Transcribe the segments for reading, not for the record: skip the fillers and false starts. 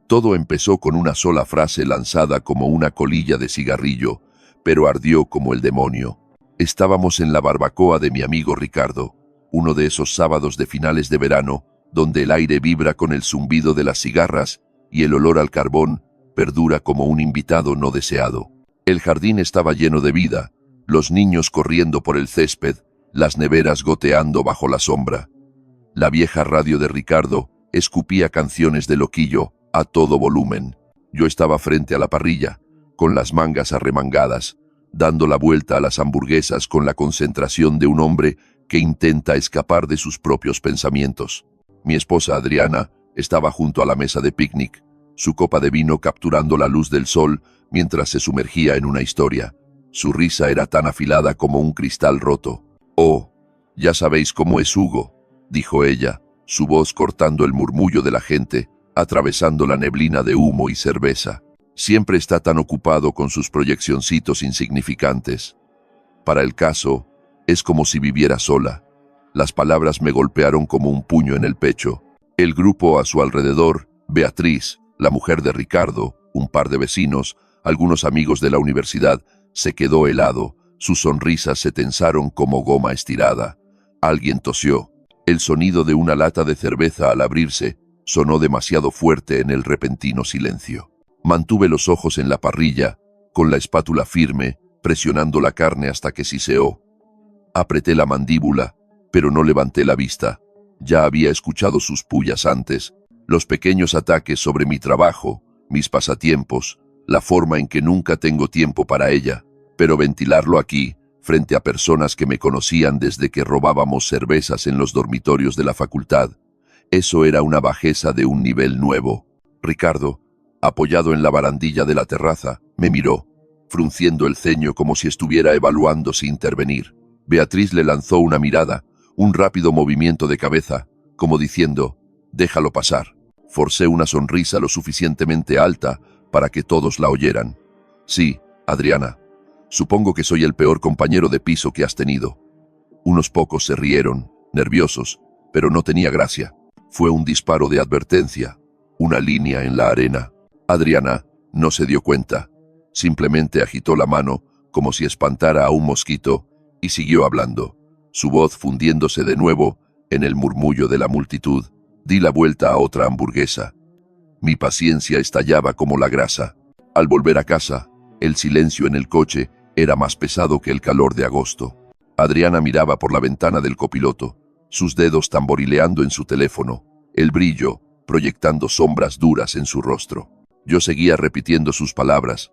Todo empezó con una sola frase lanzada como una colilla de cigarrillo, pero ardió como el demonio. Estábamos en la barbacoa de mi amigo Ricardo, uno de esos sábados de finales de verano, donde el aire vibra con el zumbido de las cigarras y el olor al carbón perdura como un invitado no deseado. El jardín estaba lleno de vida, los niños corriendo por el césped, las neveras goteando bajo la sombra. La vieja radio de Ricardo escupía canciones de loquillo a todo volumen. Yo estaba frente a la parrilla, con las mangas arremangadas, dando la vuelta a las hamburguesas con la concentración de un hombre que intenta escapar de sus propios pensamientos. Mi esposa Adriana estaba junto a la mesa de picnic, su copa de vino capturando la luz del sol mientras se sumergía en una historia. Su risa era tan afilada como un cristal roto. «Oh, ya sabéis cómo es Hugo», dijo ella, su voz cortando el murmullo de la gente, atravesando la neblina de humo y cerveza. Siempre está tan ocupado con sus proyeccioncitos insignificantes. Para el caso, es como si viviera sola. Las palabras me golpearon como un puño en el pecho. El grupo a su alrededor, Beatriz, la mujer de Ricardo, un par de vecinos, algunos amigos de la universidad, se quedó helado. Sus sonrisas se tensaron como goma estirada. Alguien tosió. El sonido de una lata de cerveza al abrirse sonó demasiado fuerte en el repentino silencio. Mantuve los ojos en la parrilla, con la espátula firme, presionando la carne hasta que siseó. Apreté la mandíbula, pero no levanté la vista. Ya había escuchado sus pullas antes, los pequeños ataques sobre mi trabajo, mis pasatiempos, la forma en que nunca tengo tiempo para ella. Pero ventilarlo aquí, frente a personas que me conocían desde que robábamos cervezas en los dormitorios de la facultad, eso era una bajeza de un nivel nuevo. Ricardo, apoyado en la barandilla de la terraza, me miró, frunciendo el ceño como si estuviera evaluando si intervenir. Beatriz le lanzó una mirada, un rápido movimiento de cabeza, como diciendo, «Déjalo pasar». Forcé una sonrisa lo suficientemente alta para que todos la oyeran. «Sí, Adriana, supongo que soy el peor compañero de piso que has tenido». Unos pocos se rieron, nerviosos, pero no tenía gracia. Fue un disparo de advertencia, una línea en la arena. Adriana no se dio cuenta. Simplemente agitó la mano como si espantara a un mosquito y siguió hablando, su voz fundiéndose de nuevo en el murmullo de la multitud. Di la vuelta a otra hamburguesa. Mi paciencia estallaba como la grasa. Al volver a casa, el silencio en el coche era más pesado que el calor de agosto. Adriana miraba por la ventana del copiloto, sus dedos tamborileando en su teléfono, el brillo proyectando sombras duras en su rostro. Yo seguía repitiendo sus palabras,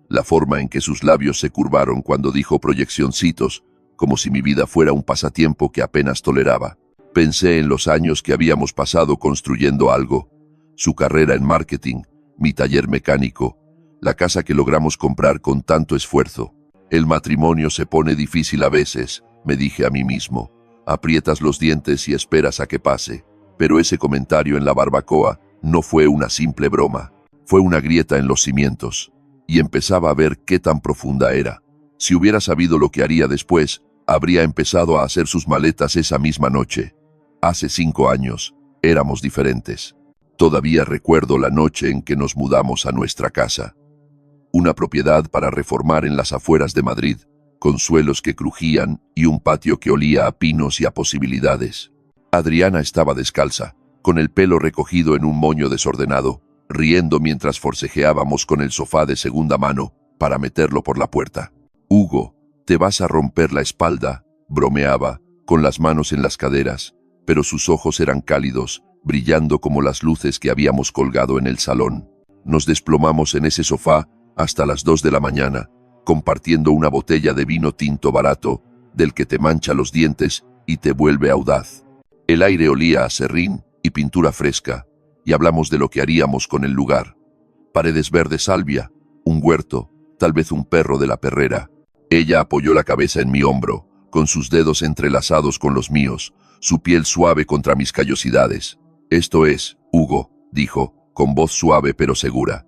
la forma en que sus labios se curvaron cuando dijo proyeccioncitos, como si mi vida fuera un pasatiempo que apenas toleraba. Pensé en los años que habíamos pasado construyendo algo, su carrera en marketing, mi taller mecánico, la casa que logramos comprar con tanto esfuerzo. El matrimonio se pone difícil a veces, me dije a mí mismo. Aprietas los dientes y esperas a que pase. Pero ese comentario en la barbacoa no fue una simple broma. Fue una grieta en los cimientos. Y empezaba a ver qué tan profunda era. Si hubiera sabido lo que haría después, habría empezado a hacer sus maletas esa misma noche. Hace 5 años, éramos diferentes. Todavía recuerdo la noche en que nos mudamos a nuestra casa. Una propiedad para reformar en las afueras de Madrid, con suelos que crujían y un patio que olía a pinos y a posibilidades. Adriana estaba descalza, con el pelo recogido en un moño desordenado, riendo mientras forcejeábamos con el sofá de segunda mano para meterlo por la puerta. «Hugo, te vas a romper la espalda», bromeaba, con las manos en las caderas, pero sus ojos eran cálidos, brillando como las luces que habíamos colgado en el salón. Nos desplomamos en ese sofá hasta las 2 de la mañana, compartiendo una botella de vino tinto barato, del que te mancha los dientes y te vuelve audaz. El aire olía a serrín y pintura fresca, y hablamos de lo que haríamos con el lugar. Paredes verdes salvia, un huerto, tal vez un perro de la perrera. Ella apoyó la cabeza en mi hombro, con sus dedos entrelazados con los míos, su piel suave contra mis callosidades. «Esto es, Hugo», dijo, con voz suave pero segura.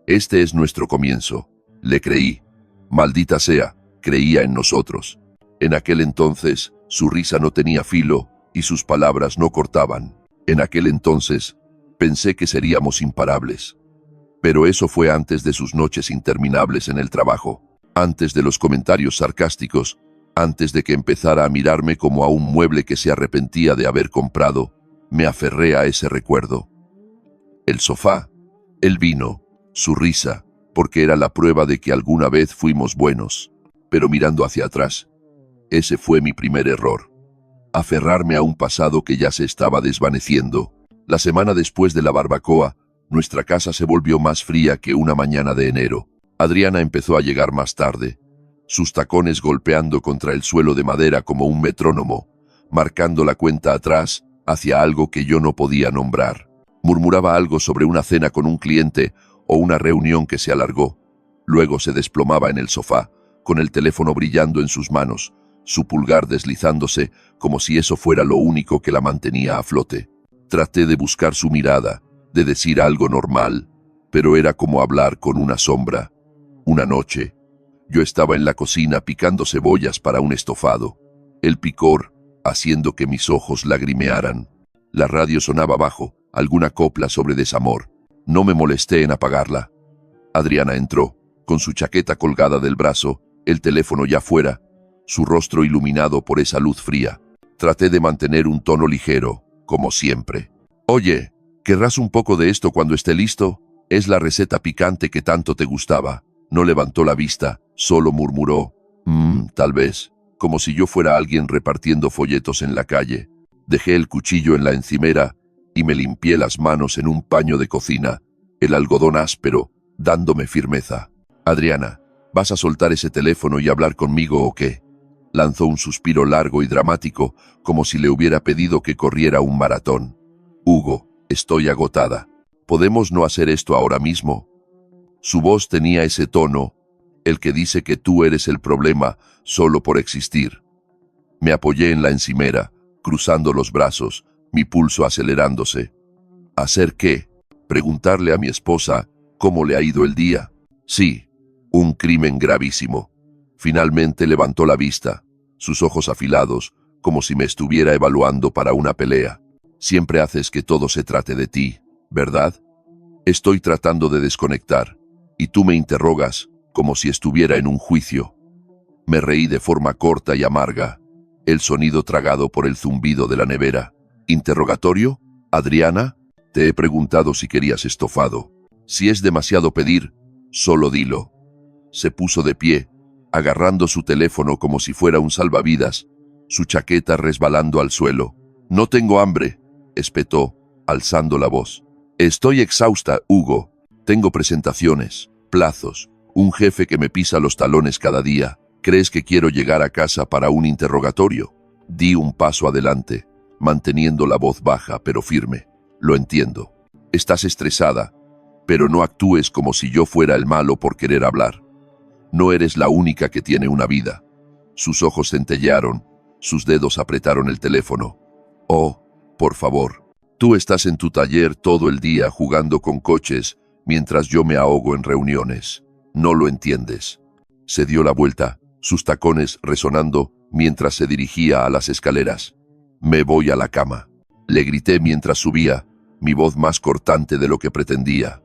«Este es nuestro comienzo». Le creí. Maldita sea, creía en nosotros. En aquel entonces, su risa no tenía filo y sus palabras no cortaban. En aquel entonces, pensé que seríamos imparables. Pero eso fue antes de sus noches interminables en el trabajo, antes de los comentarios sarcásticos, antes de que empezara a mirarme como a un mueble que se arrepentía de haber comprado. Me aferré a ese recuerdo. El sofá, el vino, su risa, porque era la prueba de que alguna vez fuimos buenos. Pero mirando hacia atrás, ese fue mi primer error. Aferrarme a un pasado que ya se estaba desvaneciendo. La semana después de la barbacoa, nuestra casa se volvió más fría que una mañana de enero. Adriana empezó a llegar más tarde, sus tacones golpeando contra el suelo de madera como un metrónomo, marcando la cuenta atrás hacia algo que yo no podía nombrar. Murmuraba algo sobre una cena con un cliente o una reunión que se alargó. Luego se desplomaba en el sofá, con el teléfono brillando en sus manos, su pulgar deslizándose como si eso fuera lo único que la mantenía a flote. Traté de buscar su mirada, de decir algo normal, pero era como hablar con una sombra. Una noche, yo estaba en la cocina picando cebollas para un estofado, el picor haciendo que mis ojos lagrimearan. La radio sonaba bajo, alguna copla sobre desamor. No me molesté en apagarla. Adriana entró, con su chaqueta colgada del brazo, el teléfono ya fuera, su rostro iluminado por esa luz fría. Traté de mantener un tono ligero, como siempre. Oye, ¿querrás un poco de esto cuando esté listo? Es la receta picante que tanto te gustaba. No levantó la vista, solo murmuró, tal vez, como si yo fuera alguien repartiendo folletos en la calle. Dejé el cuchillo en la encimera y me limpié las manos en un paño de cocina, el algodón áspero, dándome firmeza. Adriana, ¿vas a soltar ese teléfono y hablar conmigo o qué? Lanzó un suspiro largo y dramático, como si le hubiera pedido que corriera un maratón. Hugo, estoy agotada. ¿Podemos no hacer esto ahora mismo? Su voz tenía ese tono, el que dice que tú eres el problema solo por existir. Me apoyé en la encimera, cruzando los brazos, mi pulso acelerándose. ¿Hacer qué? Preguntarle a mi esposa cómo le ha ido el día. Sí, un crimen gravísimo. Finalmente levantó la vista, sus ojos afilados, como si me estuviera evaluando para una pelea. Siempre haces que todo se trate de ti, ¿verdad? Estoy tratando de desconectar, y tú me interrogas como si estuviera en un juicio. Me reí de forma corta y amarga, el sonido tragado por el zumbido de la nevera. ¿Interrogatorio? Adriana, te he preguntado si querías estofado. Si es demasiado pedir, solo dilo. Se puso de pie, agarrando su teléfono como si fuera un salvavidas, su chaqueta resbalando al suelo. No tengo hambre, espetó, alzando la voz. Estoy exhausta, Hugo. Tengo presentaciones, plazos, un jefe que me pisa los talones cada día. ¿Crees que quiero llegar a casa para un interrogatorio? Di un paso adelante, manteniendo la voz baja pero firme. Lo entiendo. Estás estresada, pero no actúes como si yo fuera el malo por querer hablar. No eres la única que tiene una vida. Sus ojos centellearon, sus dedos apretaron el teléfono. Oh, por favor. Tú estás en tu taller todo el día jugando con coches mientras yo me ahogo en reuniones. No lo entiendes. Se dio la vuelta, sus tacones resonando mientras se dirigía a las escaleras. Me voy a la cama. Le grité mientras subía, mi voz más cortante de lo que pretendía.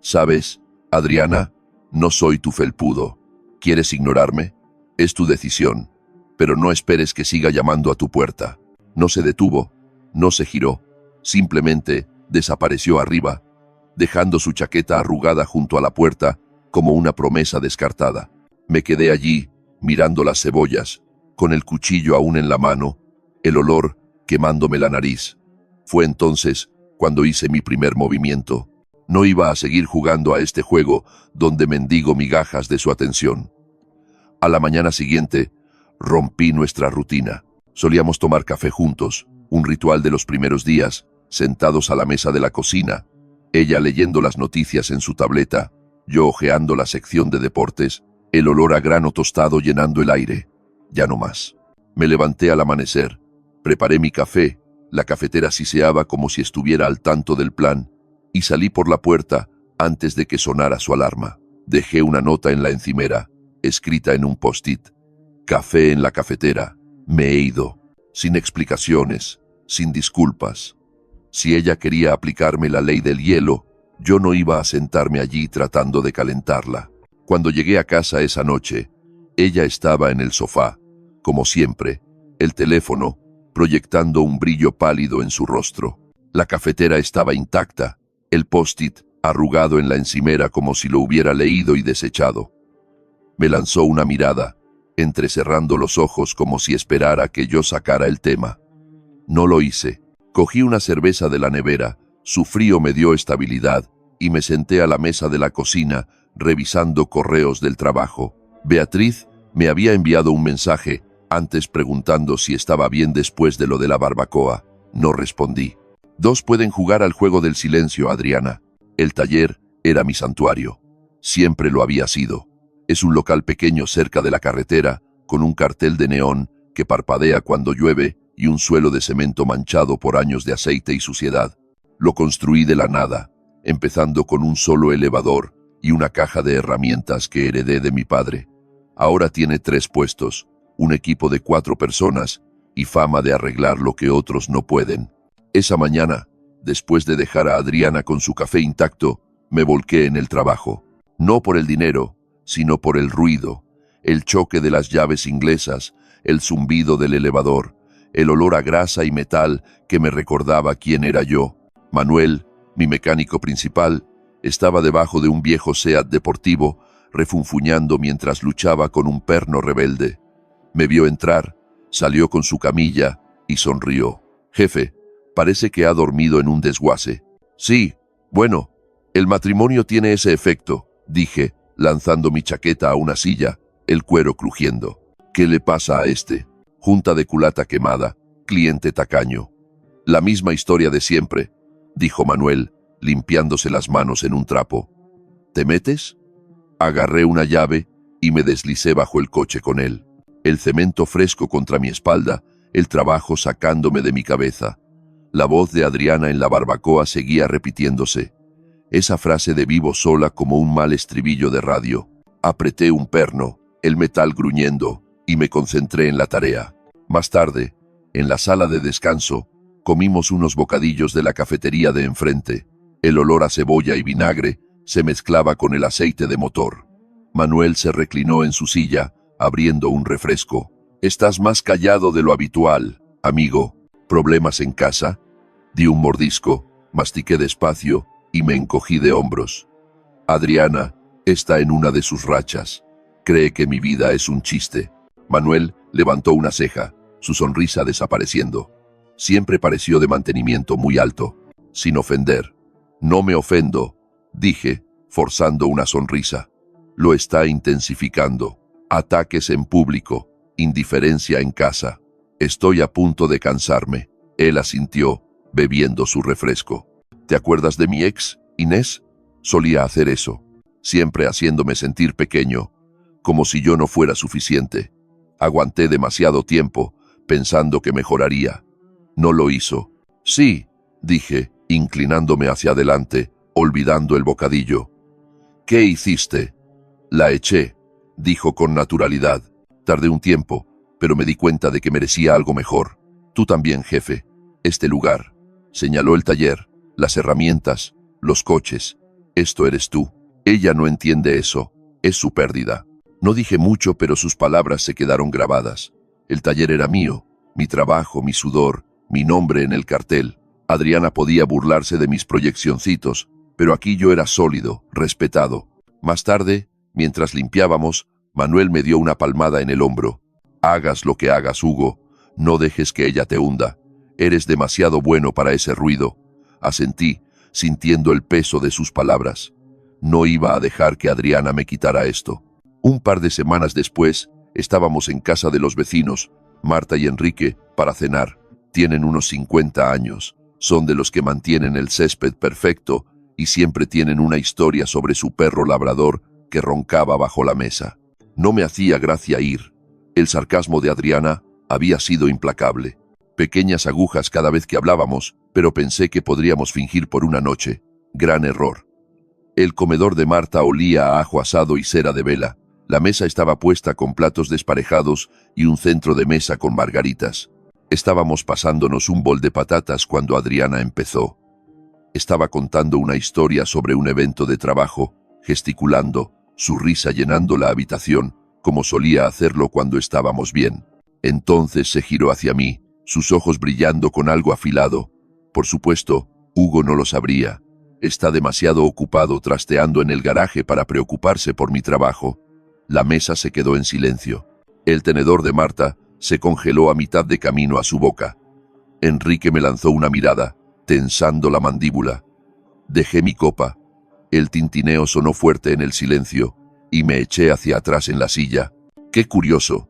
¿Sabes, Adriana? No soy tu felpudo. ¿Quieres ignorarme? Es tu decisión, pero no esperes que siga llamando a tu puerta. No se detuvo, no se giró, simplemente desapareció arriba, dejando su chaqueta arrugada junto a la puerta como una promesa descartada. Me quedé allí, mirando las cebollas, con el cuchillo aún en la mano, el olor quemándome la nariz. Fue entonces cuando hice mi primer movimiento. No iba a seguir jugando a este juego donde mendigo migajas de su atención. A la mañana siguiente, rompí nuestra rutina. Solíamos tomar café juntos, un ritual de los primeros días, sentados a la mesa de la cocina, ella leyendo las noticias en su tableta, yo hojeando la sección de deportes, el olor a grano tostado llenando el aire. Ya no más. Me levanté al amanecer, preparé mi café, la cafetera siseaba como si estuviera al tanto del plan, y salí por la puerta antes de que sonara su alarma. Dejé una nota en la encimera, escrita en un post-it. Café en la cafetera. Me he ido. Sin explicaciones, sin disculpas. Si ella quería aplicarme la ley del hielo, Yo no iba a sentarme allí tratando de calentarla. Cuando llegué a casa esa noche, ella estaba en el sofá, como siempre, el teléfono, proyectando un brillo pálido en su rostro. La cafetera estaba intacta, el post-it arrugado en la encimera como si lo hubiera leído y desechado. Me lanzó una mirada, entrecerrando los ojos como si esperara que yo sacara el tema. No lo hice. Cogí una cerveza de la nevera, su frío me dio estabilidad y me senté a la mesa de la cocina revisando correos del trabajo. Beatriz me había enviado un mensaje antes preguntando si estaba bien después de lo de la barbacoa. No respondí. Dos pueden jugar al juego del silencio, Adriana. El taller era mi santuario. Siempre lo había sido. Es un local pequeño cerca de la carretera, con un cartel de neón que parpadea cuando llueve y un suelo de cemento manchado por años de aceite y suciedad. Lo construí de la nada, empezando con un solo elevador y una caja de herramientas que heredé de mi padre. Ahora tiene 3 puestos, un equipo de 4 personas y fama de arreglar lo que otros no pueden. Esa mañana, después de dejar a Adriana con su café intacto, me volqué en el trabajo. No por el dinero, sino por el ruido, el choque de las llaves inglesas, el zumbido del elevador, el olor a grasa y metal que me recordaba quién era yo. Manuel, mi mecánico principal, estaba debajo de un viejo Seat deportivo, refunfuñando mientras luchaba con un perno rebelde. Me vio entrar, salió con su camilla y sonrió. «Jefe, parece que ha dormido en un desguace». «Sí, bueno, el matrimonio tiene ese efecto», dije, lanzando mi chaqueta a una silla, el cuero crujiendo. «¿Qué le pasa a este? Junta de culata quemada, cliente tacaño». «La misma historia de siempre», dijo Manuel, limpiándose las manos en un trapo. «¿Te metes?» Agarré una llave y me deslicé bajo el coche con él. El cemento fresco contra mi espalda, el trabajo sacándome de mi cabeza. La voz de Adriana en la barbacoa seguía repitiéndose. Esa frase de vivo sola como un mal estribillo de radio. Apreté un perno, el metal gruñendo, y me concentré en la tarea. Más tarde, en la sala de descanso, comimos unos bocadillos de la cafetería de enfrente. El olor a cebolla y vinagre se mezclaba con el aceite de motor. Manuel se reclinó en su silla, abriendo un refresco. «Estás más callado de lo habitual, amigo. ¿Problemas en casa?» Di un mordisco, mastiqué despacio y me encogí de hombros. Adriana está en una de sus rachas. Cree que mi vida es un chiste. Manuel levantó una ceja, su sonrisa desapareciendo. Siempre pareció de mantenimiento muy alto, sin ofender. «No me ofendo», dije, forzando una sonrisa. «Lo está intensificando. Ataques en público, indiferencia en casa. Estoy a punto de cansarme». Él asintió, bebiendo su refresco. «¿Te acuerdas de mi ex, Inés? Solía hacer eso, siempre haciéndome sentir pequeño, como si yo no fuera suficiente. Aguanté demasiado tiempo, pensando que mejoraría. No lo hizo». «Sí», dije, inclinándome hacia adelante, olvidando el bocadillo. «¿Qué hiciste?» «La eché», dijo con naturalidad. «Tardé un tiempo, pero me di cuenta de que merecía algo mejor. Tú también, jefe. Este lugar», señaló el taller, «las herramientas, los coches. Esto eres tú. Ella no entiende eso. Es su pérdida». No dije mucho, pero sus palabras se quedaron grabadas. El taller era mío, mi trabajo, mi sudor, mi nombre en el cartel. Adriana podía burlarse de mis proyeccioncitos, pero aquí yo era sólido, respetado. Más tarde, mientras limpiábamos, Manuel me dio una palmada en el hombro. «Hagas lo que hagas, Hugo, no dejes que ella te hunda. Eres demasiado bueno para ese ruido». Asentí, sintiendo el peso de sus palabras. No iba a dejar que Adriana me quitara esto. Un par de semanas después, estábamos en casa de los vecinos, Marta y Enrique, para cenar. Tienen unos 50 años. Son de los que mantienen el césped perfecto y siempre tienen una historia sobre su perro labrador que roncaba bajo la mesa. No me hacía gracia ir. El sarcasmo de Adriana había sido implacable. Pequeñas agujas cada vez que hablábamos, pero pensé que podríamos fingir por una noche. Gran error. El comedor de Marta olía a ajo asado y cera de vela. La mesa estaba puesta con platos desparejados y un centro de mesa con margaritas. Estábamos pasándonos un bol de patatas cuando Adriana empezó. Estaba contando una historia sobre un evento de trabajo, gesticulando, su risa llenando la habitación, como solía hacerlo cuando estábamos bien. Entonces se giró hacia mí, sus ojos brillando con algo afilado. Por supuesto, Hugo no lo sabría. Está demasiado ocupado trasteando en el garaje para preocuparse por mi trabajo. La mesa se quedó en silencio. El tenedor de Marta se congeló a mitad de camino a su boca. Enrique me lanzó una mirada, tensando la mandíbula. Dejé mi copa. El tintineo sonó fuerte en el silencio, y me eché hacia atrás en la silla. «Qué curioso»,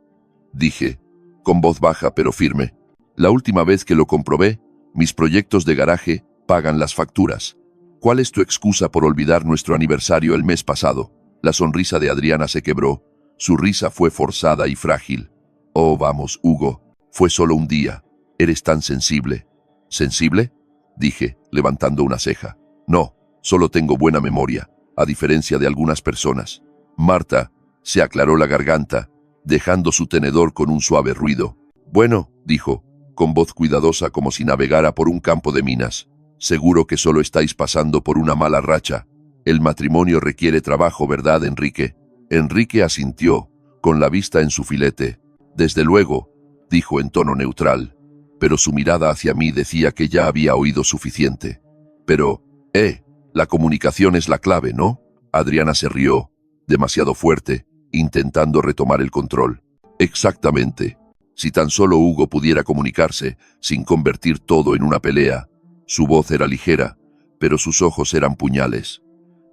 dije, con voz baja pero firme. «La última vez que lo comprobé, mis proyectos de garaje pagan las facturas. ¿Cuál es tu excusa por olvidar nuestro aniversario el mes pasado?» La sonrisa de Adriana se quebró. Su risa fue forzada y frágil. «Oh, vamos, Hugo, fue solo un día. Eres tan sensible». «¿Sensible?», dije, levantando una ceja. «No, solo tengo buena memoria, a diferencia de algunas personas». Marta se aclaró la garganta, dejando su tenedor con un suave ruido. «Bueno», dijo, con voz cuidadosa como si navegara por un campo de minas. «Seguro que solo estáis pasando por una mala racha. El matrimonio requiere trabajo, ¿verdad, Enrique?» Enrique asintió, con la vista en su filete. «Desde luego», dijo en tono neutral, pero su mirada hacia mí decía que ya había oído suficiente. «Pero, la comunicación es la clave, ¿no?» Adriana se rió, demasiado fuerte, intentando retomar el control. «Exactamente. Si tan solo Hugo pudiera comunicarse, sin convertir todo en una pelea». Su voz era ligera, pero sus ojos eran puñales.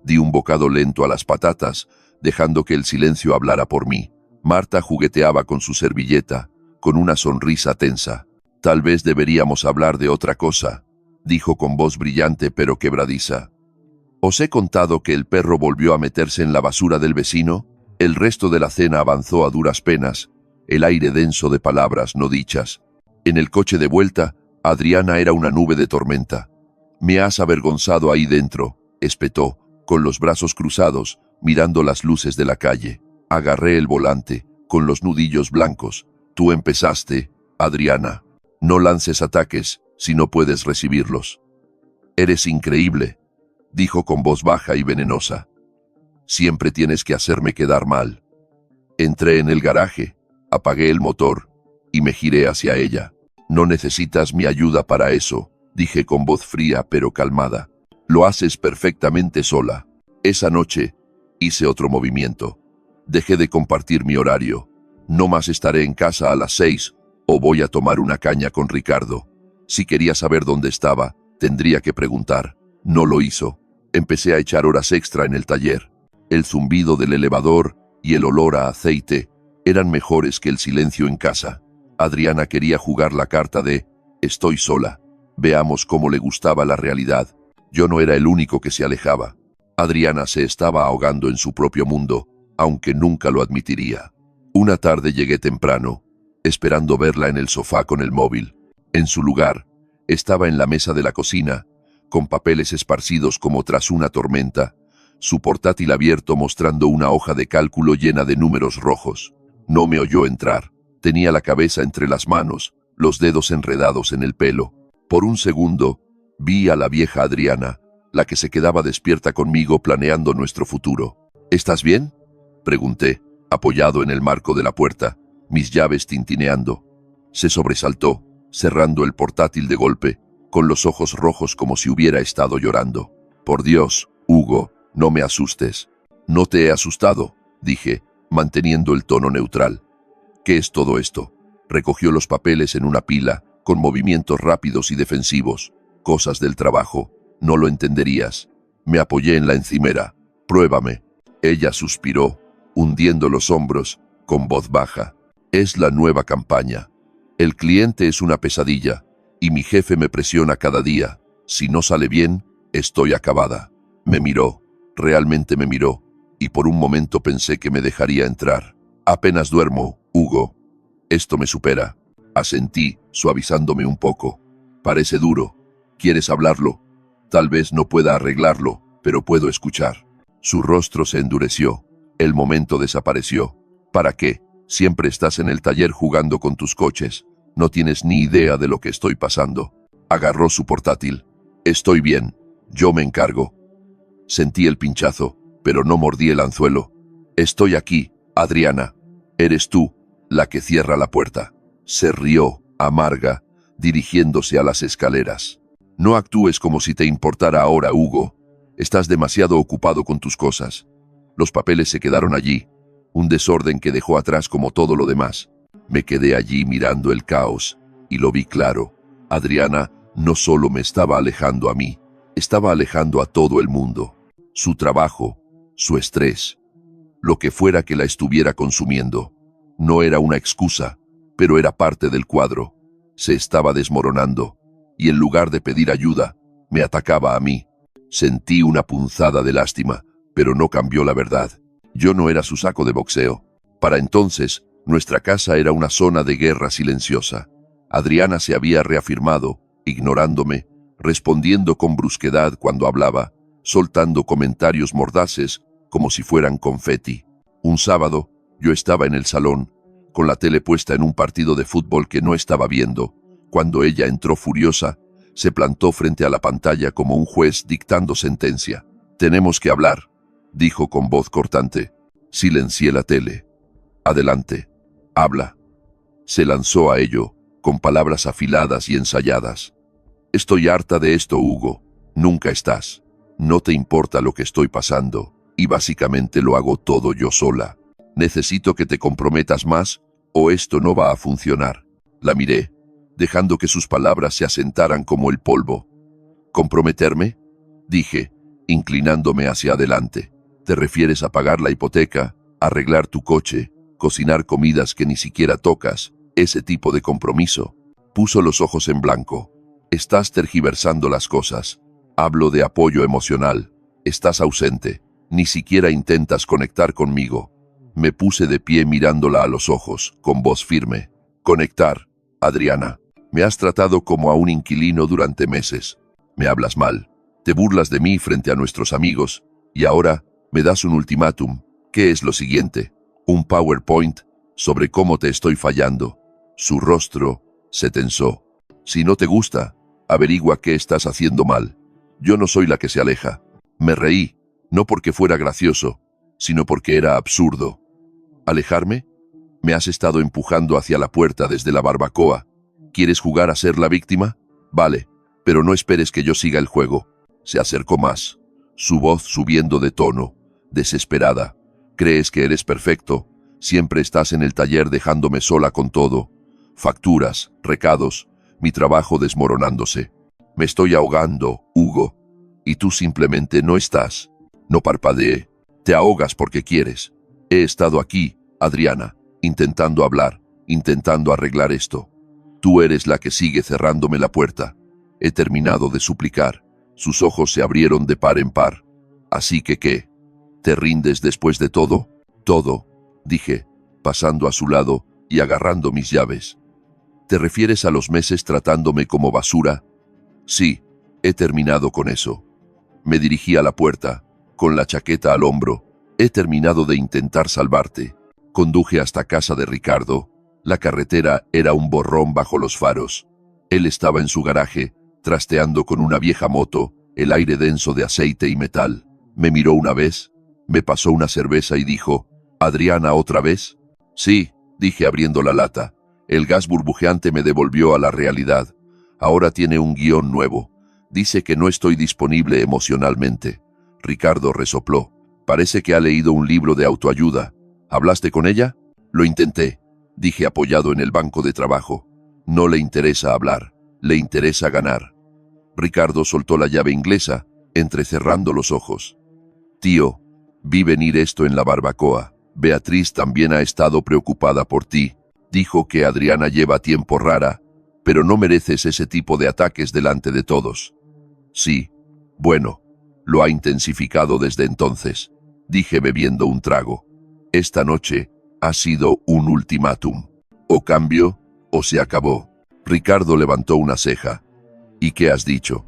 Di un bocado lento a las patatas, dejando que el silencio hablara por mí. Marta jugueteaba con su servilleta, con una sonrisa tensa. «Tal vez deberíamos hablar de otra cosa», dijo con voz brillante pero quebradiza. «¿Os he contado que el perro volvió a meterse en la basura del vecino?» El resto de la cena avanzó a duras penas, el aire denso de palabras no dichas. En el coche de vuelta, Adriana era una nube de tormenta. «Me has avergonzado ahí dentro», espetó, con los brazos cruzados, mirando las luces de la calle. Agarré el volante, con los nudillos blancos. «Tú empezaste, Adriana. No lances ataques si no puedes recibirlos». «Eres increíble», dijo con voz baja y venenosa. «Siempre tienes que hacerme quedar mal». Entré en el garaje, apagué el motor y me giré hacia ella. «No necesitas mi ayuda para eso», dije con voz fría pero calmada. «Lo haces perfectamente sola». Esa noche hice otro movimiento. Dejé de compartir mi horario. No más estaré en casa a las 6 o voy a tomar una caña con Ricardo. Si quería saber dónde estaba, tendría que preguntar. No lo hizo. Empecé a echar horas extra en el taller. El zumbido del elevador y el olor a aceite eran mejores que el silencio en casa. Adriana quería jugar la carta de «estoy sola. Veamos cómo le gustaba la realidad». Yo no era el único que se alejaba. Adriana se estaba ahogando en su propio mundo, aunque nunca lo admitiría. Una tarde llegué temprano, esperando verla en el sofá con el móvil. En su lugar, estaba en la mesa de la cocina, con papeles esparcidos como tras una tormenta, su portátil abierto mostrando una hoja de cálculo llena de números rojos. No me oyó entrar. Tenía la cabeza entre las manos, los dedos enredados en el pelo. Por un segundo, vi a la vieja Adriana, la que se quedaba despierta conmigo planeando nuestro futuro. «¿Estás bien?», pregunté, apoyado en el marco de la puerta, mis llaves tintineando. Se sobresaltó, cerrando el portátil de golpe, con los ojos rojos como si hubiera estado llorando. «Por Dios, Hugo, no me asustes». «No te he asustado», dije, manteniendo el tono neutral. «¿Qué es todo esto?». Recogió los papeles en una pila, con movimientos rápidos y defensivos. «Cosas del trabajo. No lo entenderías». Me apoyé en la encimera. «Pruébame». Ella suspiró, hundiendo los hombros, con voz baja. «Es la nueva campaña. El cliente es una pesadilla, y mi jefe me presiona cada día. Si no sale bien, estoy acabada». Me miró, realmente me miró, y por un momento pensé que me dejaría entrar. «Apenas duermo, Hugo. Esto me supera». Asentí, suavizándome un poco. «Parece duro. ¿Quieres hablarlo? Tal vez no pueda arreglarlo, pero puedo escuchar». Su rostro se endureció. El momento desapareció. «¿Para qué? Siempre estás en el taller jugando con tus coches. No tienes ni idea de lo que estoy pasando». Agarró su portátil. «Estoy bien. Yo me encargo. Sentí el pinchazo, pero no mordí el anzuelo. Estoy aquí, Adriana. Eres tú, la que cierra la puerta. Se rió, amarga, dirigiéndose a las escaleras. No actúes como si te importara ahora, Hugo. Estás demasiado ocupado con tus cosas. Los papeles se quedaron allí, un desorden que dejó atrás como todo lo demás. Me quedé allí mirando el caos, y lo vi claro. Adriana no solo me estaba alejando a mí, estaba alejando a todo el mundo. Su trabajo, su estrés, lo que fuera que la estuviera consumiendo. No era una excusa, pero era parte del cuadro. Se estaba desmoronando, y en lugar de pedir ayuda, me atacaba a mí. Sentí una punzada de lástima, pero no cambió la verdad. Yo no era su saco de boxeo. Para entonces, nuestra casa era una zona de guerra silenciosa. Adriana se había reafirmado, ignorándome, respondiendo con brusquedad cuando hablaba, soltando comentarios mordaces como si fueran confeti. Un sábado, yo estaba en el salón, con la tele puesta en un partido de fútbol que no estaba viendo, cuando ella entró furiosa, se plantó frente a la pantalla como un juez dictando sentencia. «Tenemos que hablar», dijo con voz cortante. Silencié la tele. «Adelante. Habla». Se lanzó a ello, con palabras afiladas y ensayadas. «Estoy harta de esto, Hugo. Nunca estás. No te importa lo que estoy pasando, y básicamente lo hago todo yo sola. Necesito que te comprometas más, o esto no va a funcionar». La miré, dejando que sus palabras se asentaran como el polvo. «¿Comprometerme?», dije, inclinándome hacia adelante. «¿Te refieres a pagar la hipoteca, arreglar tu coche, cocinar comidas que ni siquiera tocas, ese tipo de compromiso?» Puso los ojos en blanco. «Estás tergiversando las cosas. Hablo de apoyo emocional. Estás ausente. Ni siquiera intentas conectar conmigo». Me puse de pie mirándola a los ojos, con voz firme. «Conectar, Adriana. Me has tratado como a un inquilino durante meses. Me hablas mal. Te burlas de mí frente a nuestros amigos. Y ahora me das un ultimátum. ¿Qué es lo siguiente? ¿Un PowerPoint sobre cómo te estoy fallando?» Su rostro se tensó. «Si no te gusta, averigua qué estás haciendo mal. Yo no soy la que se aleja». Me reí, no porque fuera gracioso, sino porque era absurdo. ¿Alejarme? Me has estado empujando hacia la puerta desde la barbacoa. ¿Quieres jugar a ser la víctima? Vale, pero no esperes que yo siga el juego. Se acercó más, su voz subiendo de tono, desesperada. ¿Crees que eres perfecto? Siempre estás en el taller dejándome sola con todo. Facturas, recados, mi trabajo desmoronándose. Me estoy ahogando, Hugo. Y tú simplemente no estás. No parpadeé. Te ahogas porque quieres. He estado aquí, Adriana, intentando hablar, intentando arreglar esto. Tú eres la que sigue cerrándome la puerta. He terminado de suplicar. Sus ojos se abrieron de par en par. Así que, ¿qué? ¿Te rindes después de todo? Todo, dije, pasando a su lado y agarrando mis llaves. ¿Te refieres a los meses tratándome como basura? Sí, he terminado con eso. Me dirigí a la puerta, con la chaqueta al hombro. He terminado de intentar salvarte. Conduje hasta casa de Ricardo. La carretera era un borrón bajo los faros. Él estaba en su garaje, trasteando con una vieja moto, el aire denso de aceite y metal. Me miró una vez, me pasó una cerveza y dijo, «¿Adriana otra vez?» «Sí», dije abriendo la lata. El gas burbujeante me devolvió a la realidad. Ahora tiene un guión nuevo. Dice que no estoy disponible emocionalmente. Ricardo resopló. Parece que ha leído un libro de autoayuda. ¿Hablaste con ella? Lo intenté, dije apoyado en el banco de trabajo. No le interesa hablar, le interesa ganar. Ricardo soltó la llave inglesa, entrecerrando los ojos. Tío, vi venir esto en la barbacoa. Beatriz también ha estado preocupada por ti. Dijo que Adriana lleva tiempo rara, pero no mereces ese tipo de ataques delante de todos. Sí, bueno, lo ha intensificado desde entonces, dije bebiendo un trago. Esta noche ha sido un ultimátum. O cambio, o se acabó. Ricardo levantó una ceja. ¿Y qué has dicho?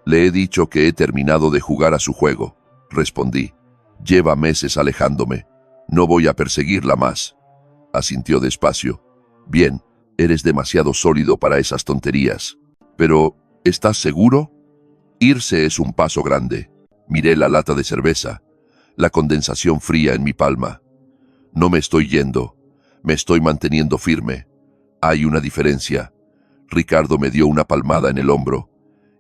Le he dicho que he terminado de jugar a su juego, respondí. Lleva meses alejándome. No voy a perseguirla más. Asintió despacio. Bien, eres demasiado sólido para esas tonterías. Pero, ¿estás seguro? Irse es un paso grande. Miré la lata de cerveza, la condensación fría en mi palma. No me estoy yendo, me estoy manteniendo firme. Hay una diferencia. Ricardo me dio una palmada en el hombro.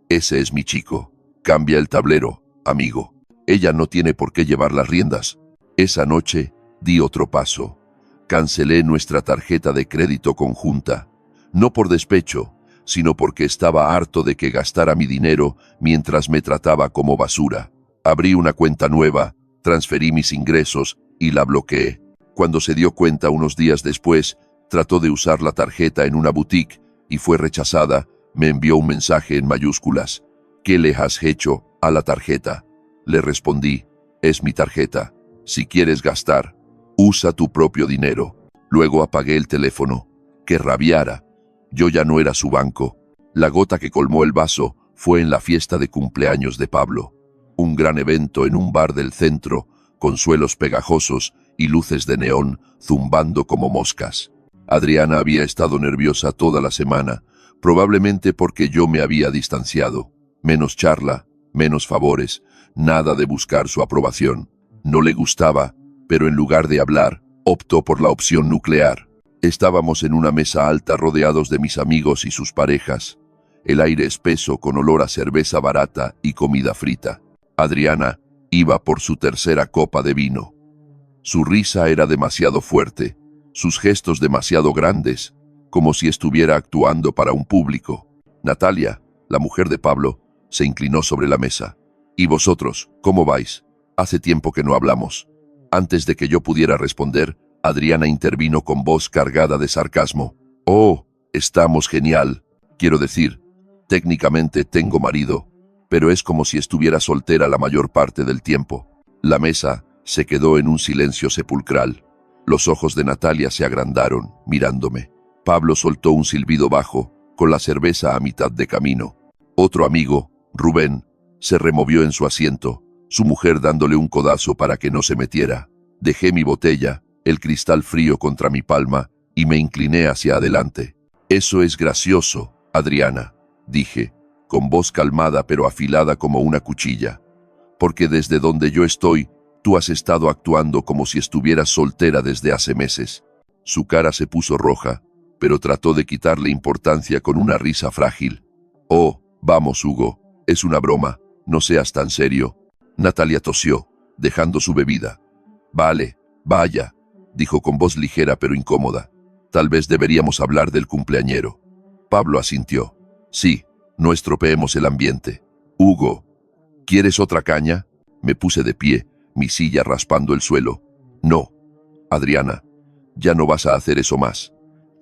Ese es mi chico. Cambia el tablero, amigo. Ella no tiene por qué llevar las riendas. Esa noche di otro paso. Cancelé nuestra tarjeta de crédito conjunta. No por despecho, sino porque estaba harto de que gastara mi dinero mientras me trataba como basura. Abrí una cuenta nueva, transferí mis ingresos y la bloqueé. Cuando se dio cuenta unos días después, trató de usar la tarjeta en una boutique y fue rechazada. Me envió un mensaje en mayúsculas. ¿Qué le has hecho a la tarjeta? Le respondí, es mi tarjeta. Si quieres gastar, usa tu propio dinero. Luego apagué el teléfono. Que rabiara. Yo ya no era su banco. La gota que colmó el vaso fue en la fiesta de cumpleaños de Pablo. Un gran evento en un bar del centro, con suelos pegajosos y luces de neón zumbando como moscas. Adriana había estado nerviosa toda la semana, probablemente porque yo me había distanciado. Menos charla, menos favores, nada de buscar su aprobación. No le gustaba, pero en lugar de hablar, optó por la opción nuclear. Estábamos en una mesa alta rodeados de mis amigos y sus parejas. El aire espeso con olor a cerveza barata y comida frita. Adriana iba por su tercera copa de vino. Su risa era demasiado fuerte, sus gestos demasiado grandes, como si estuviera actuando para un público. Natalia, la mujer de Pablo, se inclinó sobre la mesa. ¿Y vosotros, cómo vais? Hace tiempo que no hablamos. Antes de que yo pudiera responder, Adriana intervino con voz cargada de sarcasmo. Oh, estamos genial. Quiero decir, técnicamente tengo marido, pero es como si estuviera soltera la mayor parte del tiempo. La mesa se quedó en un silencio sepulcral. Los ojos de Natalia se agrandaron, mirándome. Pablo soltó un silbido bajo, con la cerveza a mitad de camino. Otro amigo, Rubén, se removió en su asiento, su mujer dándole un codazo para que no se metiera. Dejé mi botella, el cristal frío contra mi palma, y me incliné hacia adelante. Eso es gracioso, Adriana, dije, con voz calmada pero afilada como una cuchilla. Porque desde donde yo estoy, tú has estado actuando como si estuvieras soltera desde hace meses. Su cara se puso roja, pero trató de quitarle importancia con una risa frágil. Oh, vamos, Hugo, es una broma, no seas tan serio. Natalia tosió, dejando su bebida. Vale, vaya, dijo con voz ligera pero incómoda. Tal vez deberíamos hablar del cumpleañero. Pablo asintió. Sí, no estropeemos el ambiente. Hugo, ¿quieres otra caña? Me puse de pie, mi silla raspando el suelo. No, Adriana, ya no vas a hacer eso más.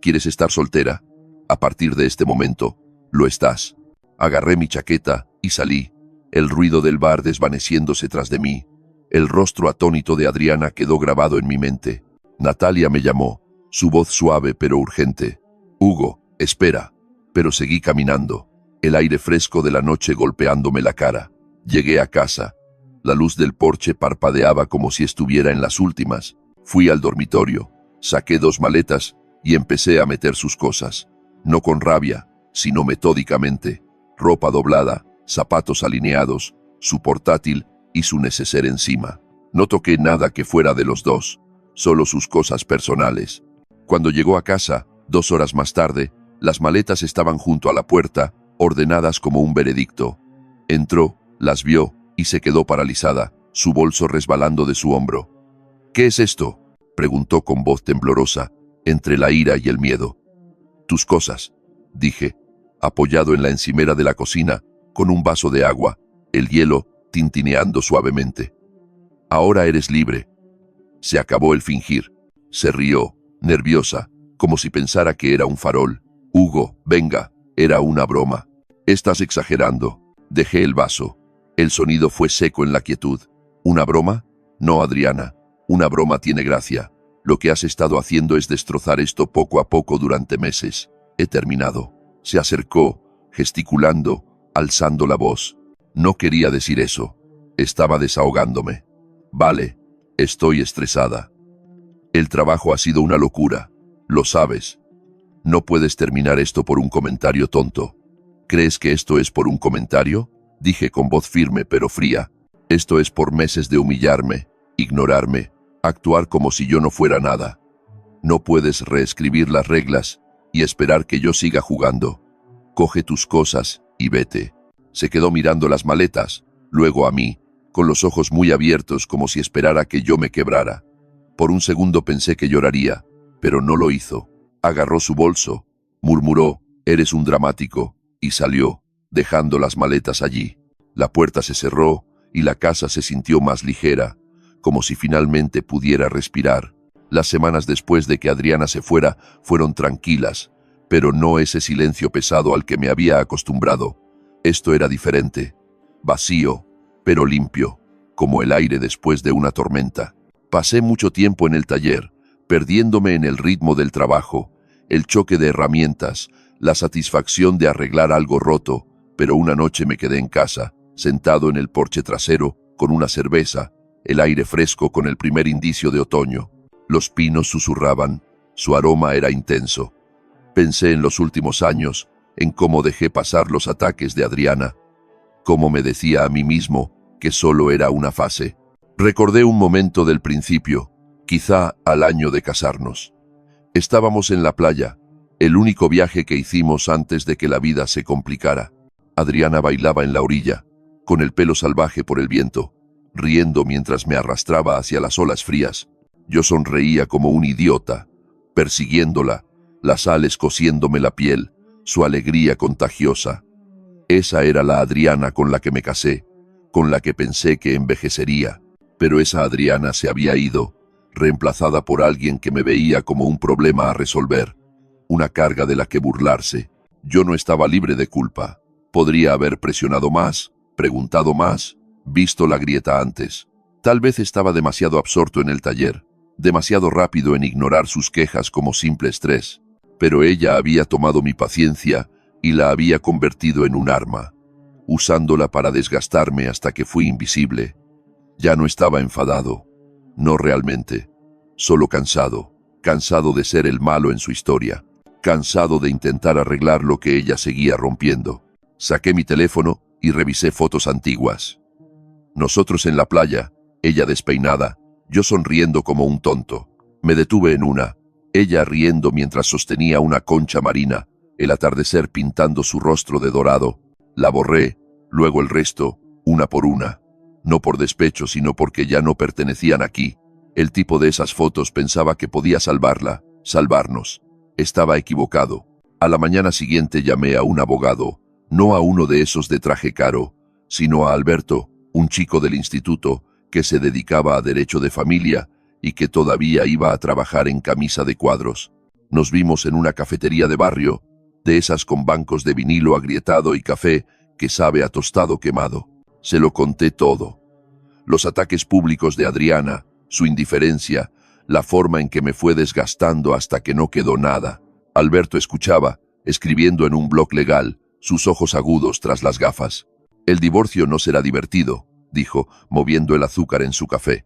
¿Quieres estar soltera? A partir de este momento, lo estás. Agarré mi chaqueta y salí, el ruido del bar desvaneciéndose tras de mí. El rostro atónito de Adriana quedó grabado en mi mente. Natalia me llamó, su voz suave pero urgente. Hugo, espera. Pero seguí caminando, el aire fresco de la noche golpeándome la cara. Llegué a casa. La luz del porche parpadeaba como si estuviera en las últimas. Fui al dormitorio, saqué 2 maletas y empecé a meter sus cosas. No con rabia, sino metódicamente. Ropa doblada, zapatos alineados, su portátil y su neceser encima. No toqué nada que fuera de los dos, solo sus cosas personales. Cuando llegó a casa, 2 horas más tarde, las maletas estaban junto a la puerta, ordenadas como un veredicto. Entró, las vio y se quedó paralizada, su bolso resbalando de su hombro. ¿Qué es esto?, preguntó con voz temblorosa, entre la ira y el miedo. Tus cosas, dije, apoyado en la encimera de la cocina, con un vaso de agua, el hielo tintineando suavemente. Ahora eres libre. Se acabó el fingir. Se rió, nerviosa, como si pensara que era un farol. Hugo, venga, era una broma. Estás exagerando. Dejé el vaso. El sonido fue seco en la quietud. ¿Una broma? No, Adriana. Una broma tiene gracia. Lo que has estado haciendo es destrozar esto poco a poco durante meses. He terminado. Se acercó, gesticulando, alzando la voz. No quería decir eso. Estaba desahogándome. Vale, estoy estresada. El trabajo ha sido una locura. Lo sabes. No puedes terminar esto por un comentario tonto. ¿Crees que esto es por un comentario? dije con voz firme pero fría. Esto es por meses de humillarme, ignorarme, actuar como si yo no fuera nada. No puedes reescribir las reglas y esperar que yo siga jugando. Coge tus cosas y vete. Se quedó mirando las maletas, luego a mí, con los ojos muy abiertos como si esperara que yo me quebrara. Por un segundo pensé que lloraría, pero no lo hizo. Agarró su bolso, murmuró, «Eres un dramático», y salió, dejando las maletas allí. La puerta se cerró y la casa se sintió más ligera, como si finalmente pudiera respirar. Las semanas después de que Adriana se fuera fueron tranquilas, pero no ese silencio pesado al que me había acostumbrado. Esto era diferente, vacío, pero limpio, como el aire después de una tormenta. Pasé mucho tiempo en el taller, perdiéndome en el ritmo del trabajo, el choque de herramientas, la satisfacción de arreglar algo roto, pero una noche me quedé en casa, sentado en el porche trasero, con una cerveza, el aire fresco con el primer indicio de otoño. Los pinos susurraban, su aroma era intenso. Pensé en los últimos años, en cómo dejé pasar los ataques de Adriana, cómo me decía a mí mismo que solo era una fase. Recordé un momento del principio, quizá al año de casarnos. Estábamos en la playa, el único viaje que hicimos antes de que la vida se complicara. Adriana bailaba en la orilla, con el pelo salvaje por el viento, riendo mientras me arrastraba hacia las olas frías. Yo sonreía como un idiota, persiguiéndola, las sales cosiéndome la piel, su alegría contagiosa. Esa era la Adriana con la que me casé, con la que pensé que envejecería. Pero esa Adriana se había ido, reemplazada por alguien que me veía como un problema a resolver, una carga de la que burlarse. Yo no estaba libre de culpa. Podría haber presionado más, preguntado más, visto la grieta antes. Tal vez estaba demasiado absorto en el taller, demasiado rápido en ignorar sus quejas como simple estrés. Pero ella había tomado mi paciencia y la había convertido en un arma, usándola para desgastarme hasta que fui invisible. Ya no estaba enfadado, no realmente, solo cansado, cansado de ser el malo en su historia, cansado de intentar arreglar lo que ella seguía rompiendo. Saqué mi teléfono y revisé fotos antiguas. Nosotros en la playa, ella despeinada, yo sonriendo como un tonto. Me detuve en una, ella riendo mientras sostenía una concha marina, el atardecer pintando su rostro de dorado. La borré, luego el resto, una por una. No por despecho, sino porque ya no pertenecían aquí. El tipo de esas fotos pensaba que podía salvarla, salvarnos. Estaba equivocado. A la mañana siguiente llamé a un abogado, no a uno de esos de traje caro, sino a Alberto, un chico del instituto que se dedicaba a derecho de familia y que todavía iba a trabajar en camisa de cuadros. Nos vimos en una cafetería de barrio, de esas con bancos de vinilo agrietado y café que sabe a tostado quemado. Se lo conté todo. Los ataques públicos de Adriana, su indiferencia, la forma en que me fue desgastando hasta que no quedó nada. Alberto escuchaba, escribiendo en un blog legal, sus ojos agudos tras las gafas. «El divorcio no será divertido», dijo, moviendo el azúcar en su café.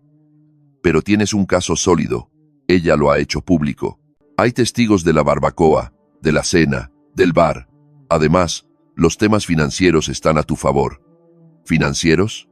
«Pero tienes un caso sólido. Ella lo ha hecho público. Hay testigos de la barbacoa, de la cena, del bar. Además, los temas financieros están a tu favor». «¿Financieros?»,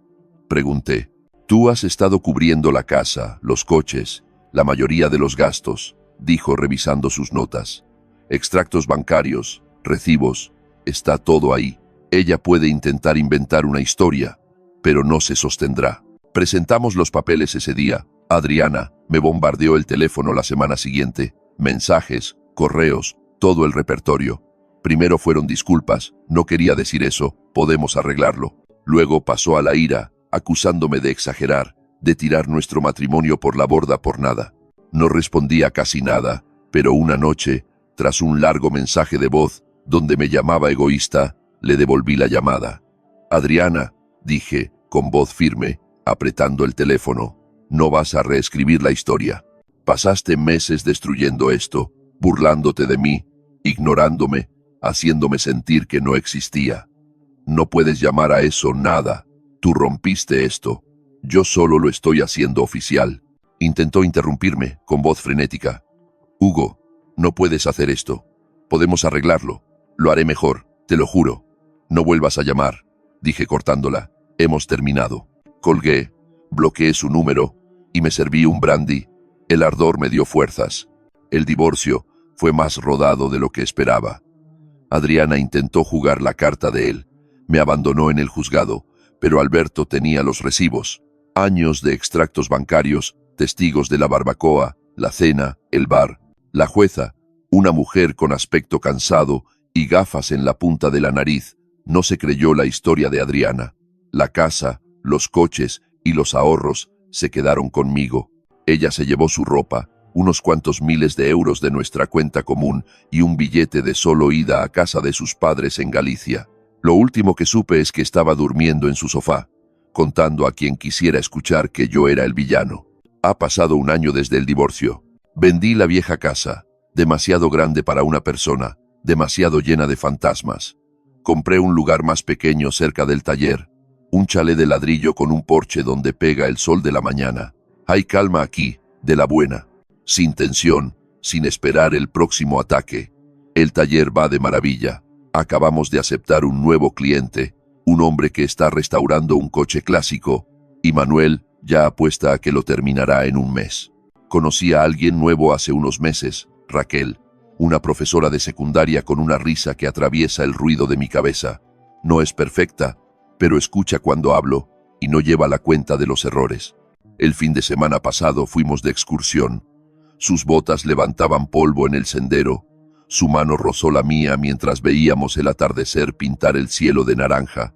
pregunté. «Tú has estado cubriendo la casa, los coches, la mayoría de los gastos», dijo revisando sus notas. «Extractos bancarios, recibos, está todo ahí. Ella puede intentar inventar una historia, pero no se sostendrá». Presentamos los papeles ese día. Adriana me bombardeó el teléfono la semana siguiente. Mensajes, correos, todo el repertorio. Primero fueron disculpas, no quería decir eso, podemos arreglarlo. Luego pasó a la ira, acusándome de exagerar, de tirar nuestro matrimonio por la borda por nada. No respondía casi nada, pero una noche, tras un largo mensaje de voz, donde me llamaba egoísta, le devolví la llamada. «Adriana», dije, con voz firme, apretando el teléfono, «no vas a reescribir la historia. Pasaste meses destruyendo esto, burlándote de mí, ignorándome, haciéndome sentir que no existía. No puedes llamar a eso nada. Tú rompiste esto. Yo solo lo estoy haciendo oficial». Intentó interrumpirme, con voz frenética. «Hugo, no puedes hacer esto. Podemos arreglarlo. Lo haré mejor, te lo juro. No vuelvas a llamar. dije cortándola. Hemos terminado. Colgué, bloqueé su número y me serví un brandy. El ardor me dio fuerzas. El divorcio fue más rodado de lo que esperaba. Adriana intentó jugar la carta de él. Me abandonó en el juzgado, pero Alberto tenía los recibos. Años de extractos bancarios, testigos de la barbacoa, la cena, el bar. La jueza, una mujer con aspecto cansado y gafas en la punta de la nariz, no se creyó la historia de Adriana. La casa, los coches y los ahorros se quedaron conmigo. Ella se llevó su ropa, unos cuantos miles de euros de nuestra cuenta común y un billete de solo ida a casa de sus padres en Galicia. Lo último que supe es que estaba durmiendo en su sofá, contando a quien quisiera escuchar que yo era el villano. Ha pasado un año desde el divorcio. Vendí la vieja casa, demasiado grande para una persona, demasiado llena de fantasmas. Compré un lugar más pequeño cerca del taller, un chalet de ladrillo con un porche donde pega el sol de la mañana. Hay calma aquí, de la buena. Sin tensión, sin esperar el próximo ataque. El taller va de maravilla. Acabamos de aceptar un nuevo cliente, un hombre que está restaurando un coche clásico, y Manuel ya apuesta a que lo terminará en un mes. Conocí a alguien nuevo hace unos meses, Raquel, una profesora de secundaria con una risa que atraviesa el ruido de mi cabeza. No es perfecta, pero escucha cuando hablo y no lleva la cuenta de los errores. El fin de semana pasado fuimos de excursión. Sus botas levantaban polvo en el sendero. Su mano rozó la mía mientras veíamos el atardecer pintar el cielo de naranja.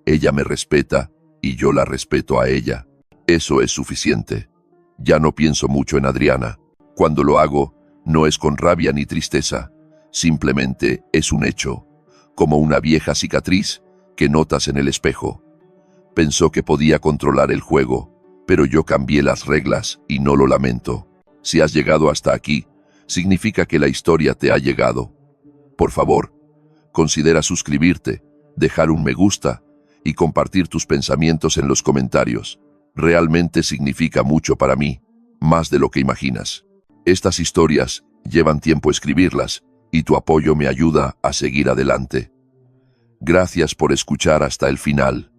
Ella me respeta y yo la respeto a ella. Eso es suficiente. Ya no pienso mucho en Adriana. Cuando lo hago, no es con rabia ni tristeza. Simplemente es un hecho, como una vieja cicatriz que notas en el espejo. Pensó que podía controlar el juego, pero yo cambié las reglas y no lo lamento. Si has llegado hasta aquí, significa que la historia te ha llegado. Por favor, considera suscribirte, dejar un me gusta y compartir tus pensamientos en los comentarios. Realmente significa mucho para mí, más de lo que imaginas. Estas historias llevan tiempo escribirlas y tu apoyo me ayuda a seguir adelante. Gracias por escuchar hasta el final.